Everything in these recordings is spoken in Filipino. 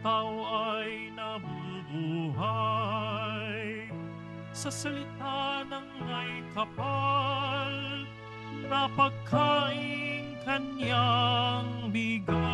tao ay nabubuhay sa salita ng may kapal na pagkain kanyang bigay.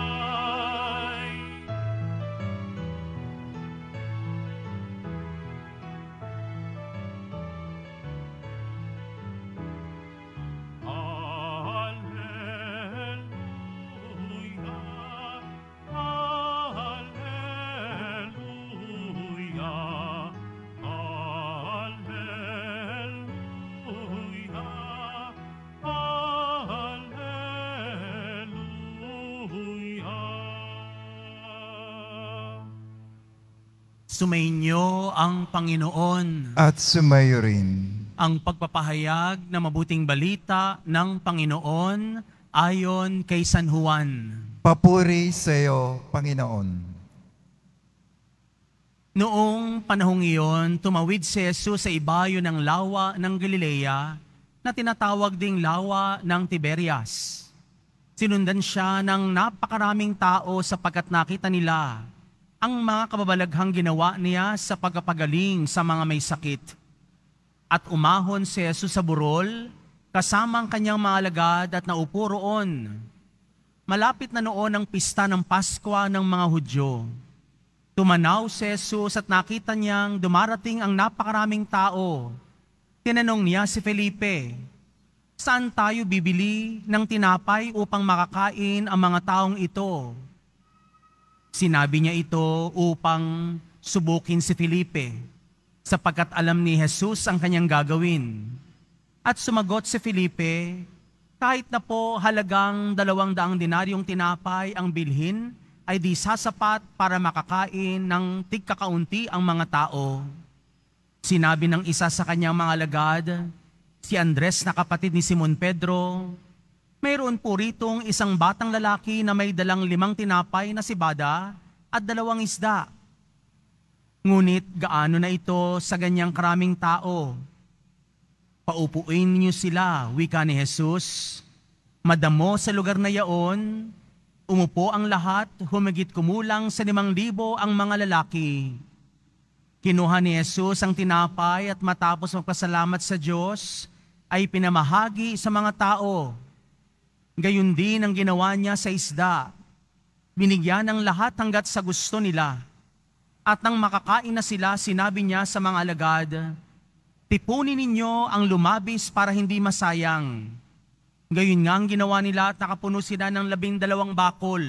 Sumainyo ang Panginoon. At sumayo rin. Ang pagpapahayag na mabuting balita ng Panginoon ayon kay San Juan. Papuri sa iyo, Panginoon. Noong panahong iyon, tumawid si Jesus sa ibayo ng lawa ng Galilea na tinatawag ding lawa ng Tiberias. Sinundan siya ng napakaraming tao sapagkat nakita nila ang mga kababalaghang ginawa niya sa pagpapagaling sa mga may sakit. At umahon si Jesus sa burol, kasama ang kanyang mga alagad at naupo roon. Malapit na noon ang pista ng Paskwa ng mga Hudyo. Tumanaw si Jesus at nakita niyang dumarating ang napakaraming tao. Tinanong niya si Felipe, "Saan tayo bibili ng tinapay upang makakain ang mga taong ito?" Sinabi niya ito upang subukin si Felipe, sapagkat alam ni Jesus ang kanyang gagawin. At sumagot si Felipe, "Kahit na po halagang 200 denaryong tinapay ang bilhin, ay di sasapat para makakain ng tigkakaunti ang mga tao." Sinabi ng isa sa kanyang mga alagad, si Andres na kapatid ni Simon Pedro, "Mayroon po ritong isang batang lalaki na may dalang 5 tinapay na sibada at 2 isda. Ngunit gaano na ito sa ganyang karaming tao? Paupuin niyo sila," wika ni Jesus. Madamo sa lugar na yaon, umupo ang lahat, humigit kumulang sa 5,000 ang mga lalaki. Kinuha ni Jesus ang tinapay at matapos magpasalamat sa Diyos, ay pinamahagi sa mga tao. Gayon din ang ginawa niya sa isda. Binigyan ng lahat hanggat sa gusto nila. At nang makakain na sila, sinabi niya sa mga alagad, "Tipunin ninyo ang lumabis para hindi masayang." Gayon nga ang ginawa nila at nakapuno sila ng 12 bakol.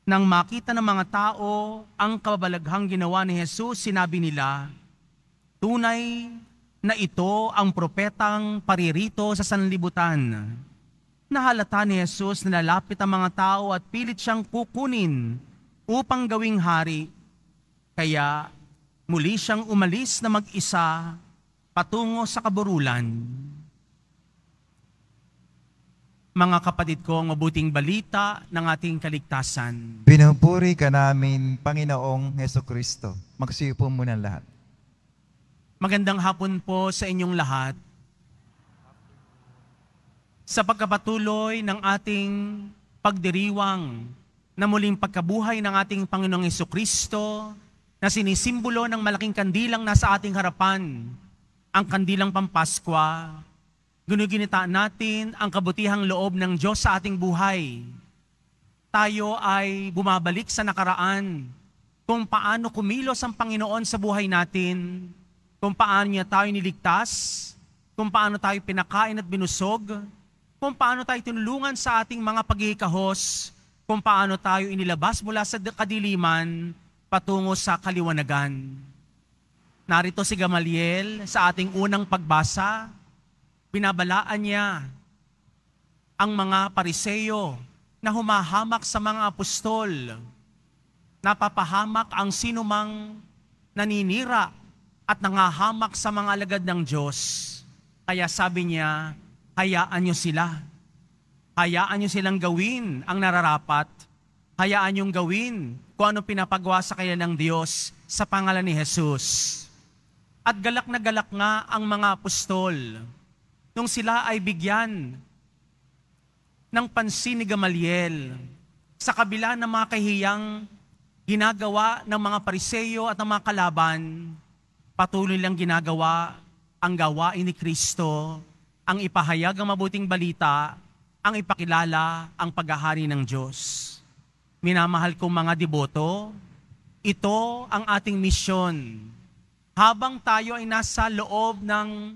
Nang makita ng mga tao ang kababalaghang ginawa ni Jesus, sinabi nila, "Tunay na ito ang propetang paririto sa sanlibutan." Nahalata ni Jesus na lalapit ang mga tao at pilit siyang kukunin upang gawing hari. Kaya muli siyang umalis na mag-isa patungo sa kaburulan. Mga kapatid ko, ang mabuting balita ng ating kaligtasan. Pinupuri ka namin, Panginoong Hesukristo. Magsiupo muna lahat. Magandang hapon po sa inyong lahat. Sa pagkapatuloy ng ating pagdiriwang na muling pagkabuhay ng ating Panginoong Hesukristo na sinisimbolo ng malaking kandilang nasa ating harapan, ang kandilang Pampaskwa, ginuginita natin ang kabutihang loob ng Diyos sa ating buhay. Tayo ay bumabalik sa nakaraan, kung paano kumilos ang Panginoon sa buhay natin, kung paano niya tayo niligtas, kung paano tayo pinakain at binusog, kung paano tayo tinulungan sa ating mga paghihikahos, kung paano tayo inilabas mula sa kadiliman patungo sa kaliwanagan. Narito si Gamaliel sa ating unang pagbasa. Binabalaan niya ang mga Pariseyo na humahamak sa mga apostol. Napapahamak ang sinumang naninira at nangahamak sa mga alagad ng Diyos. Kaya sabi niya, hayaan niyo sila. Hayaan niyo silang gawin ang nararapat. Hayaan niyong gawin kung ano pinapagawa sa kanya ng Diyos sa pangalan ni Jesus. At galak na galak nga ang mga apostol nung sila ay bigyan ng pansin ni Gamaliel sa kabila ng mga kahiyang ginagawa ng mga Pariseo at ng mga kalaban, patuloy lang ginagawa ang gawain ni Kristo, ang ipahayag ang mabuting balita, ang ipakilala ang paghahari ng Diyos. Minamahal kong mga deboto, ito ang ating misyon. Habang tayo ay nasa loob ng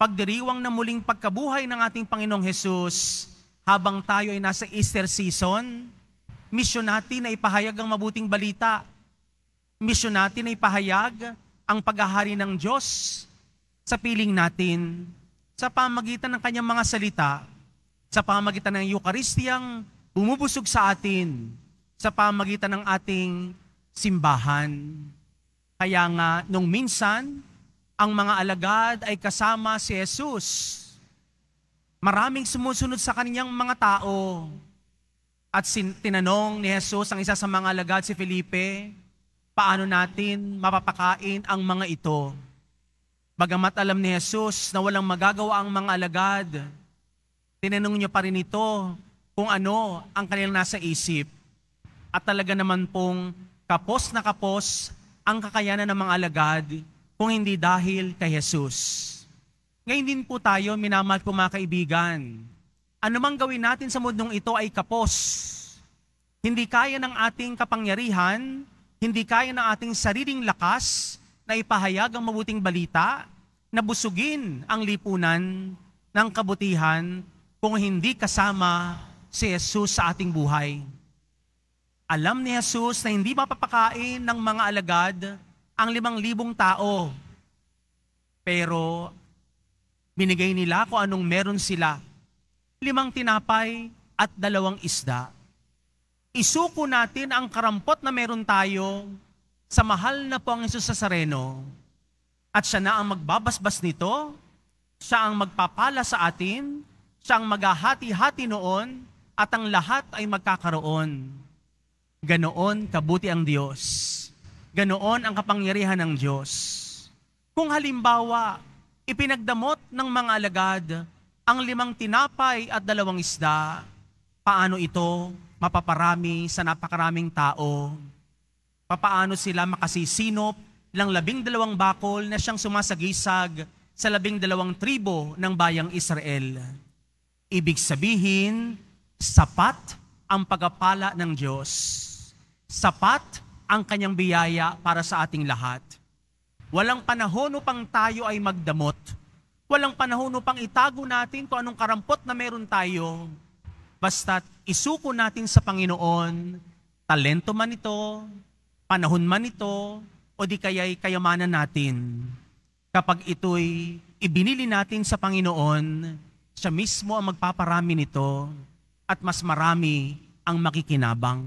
pagdiriwang na muling pagkabuhay ng ating Panginoong Hesus, habang tayo ay nasa Easter season, misyon natin na ipahayag ang mabuting balita. Misyon natin na ipahayag ang paghahari ng Diyos sa piling natin, sa pamagitan ng kanyang mga salita, sa pamagitan ng Eukaristiyang bumubusog sa atin, sa pamagitan ng ating simbahan. Kaya nga, nung minsan, ang mga alagad ay kasama si Jesus. Maraming sumusunod sa kanyang mga tao. At tinanong ni Jesus ang isa sa mga alagad, si Felipe, paano natin mapapakain ang mga ito? Bagamat alam ni Jesus na walang magagawa ang mga alagad, tinanong niya pa rin ito kung ano ang kanilang nasa isip. At talaga naman pong kapos na kapos ang kakayanan ng mga alagad kung hindi dahil kay Jesus. Ngayon din po tayo, minamahal ko mga kaibigan, anumang gawin natin sa mundong ito ay kapos. Hindi kaya ng ating kapangyarihan, hindi kaya ng ating sariling lakas na ipahayag ang mabuting balita, na busugin ang lipunan ng kabutihan kung hindi kasama si Jesus sa ating buhay. Alam ni Jesus na hindi mapapakain ng mga alagad ang 5,000 tao. Pero binigay nila kung anong meron sila. 5 tinapay at 2 isda. Isuko natin ang karampot na meron tayo sa mahal na po ang Jesus Nazareno. At siya na ang magbabasbas nito, siya ang magpapala sa atin, siya ang maghahati-hati noon, at ang lahat ay magkakaroon. Ganoon kabuti ang Diyos. Ganoon ang kapangyarihan ng Diyos. Kung halimbawa, ipinagdamot ng mga alagad ang 5 tinapay at 2 isda, paano ito mapaparami sa napakaraming tao? Papaano sila makasisinop ng 12 bakol na siyang sumasagisag sa 12 tribo ng bayang Israel? Ibig sabihin, sapat ang pagpapala ng Diyos. Sapat ang kanyang biyaya para sa ating lahat. Walang panahon upang tayo ay magdamot. Walang panahon upang itago natin kung anong karampot na meron tayo. Basta't isuko natin sa Panginoon, talento man ito, panahon man ito, o di kaya'y kayamanan natin. Kapag ito'y ibinili natin sa Panginoon, siya mismo ang magpaparami nito at mas marami ang makikinabang.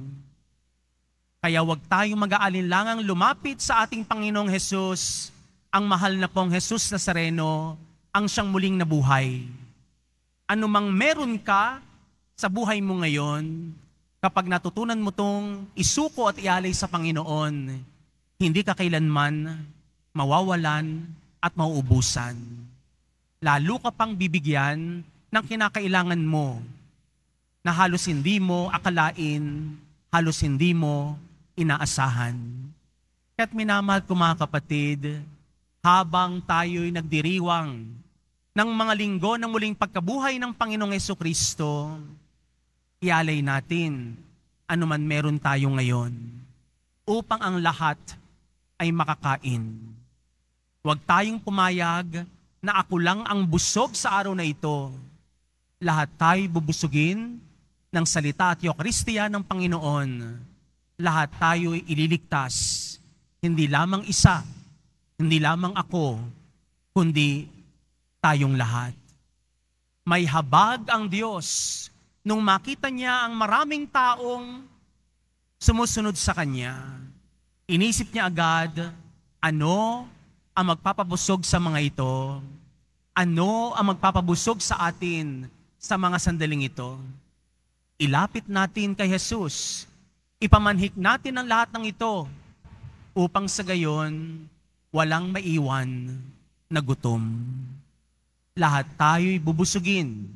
Kaya huwag tayong mag-aalinlangang lumapit sa ating Panginoong Hesus, ang mahal na pong Jesus Nazareno, ang siyang muling nabuhay. Anumang meron ka sa buhay mo ngayon, kapag natutunan mo tong isuko at ialay sa Panginoon, hindi ka kailanman mawawalan at mauubusan. Lalo ka pang bibigyan ng kinakailangan mo na halos hindi mo akalain, halos hindi mo inaasahan. Kaya't minamahal ko mga kapatid, habang tayo'y nagdiriwang ng mga linggo ng muling pagkabuhay ng Panginoong Jesucristo, ialay natin anuman meron tayo ngayon upang ang lahat ay makakain. Huwag tayong pumayag na ako lang ang busog sa araw na ito. Lahat tayo bubusugin ng salita at Eucharistia ng Panginoon. Lahat tayo ililigtas. Hindi lamang isa, hindi lamang ako, kundi tayong lahat. May habag ang Diyos nung makita niya ang maraming taong sumusunod sa Kanya. Inisip niya agad, ano ang magpapabusog sa mga ito? Ano ang magpapabusog sa atin sa mga sandaling ito? Ilapit natin kay Jesus. Ipamanhik natin ang lahat ng ito upang sa gayon walang maiwan na gutom. Lahat tayo'y bubusugin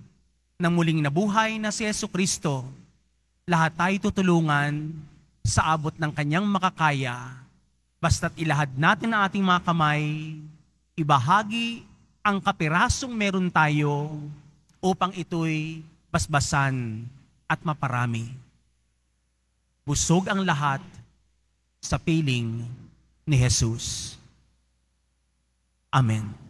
ng muling nabuhay na si Jesucristo. Lahat tayo tutulungan sa abot ng kanyang makakaya, basta't ilahad natin ang ating mga kamay, ibahagi ang kapirasong meron tayo upang ito'y basbasan at maparami. Busog ang lahat sa piling ni Jesus. Amen.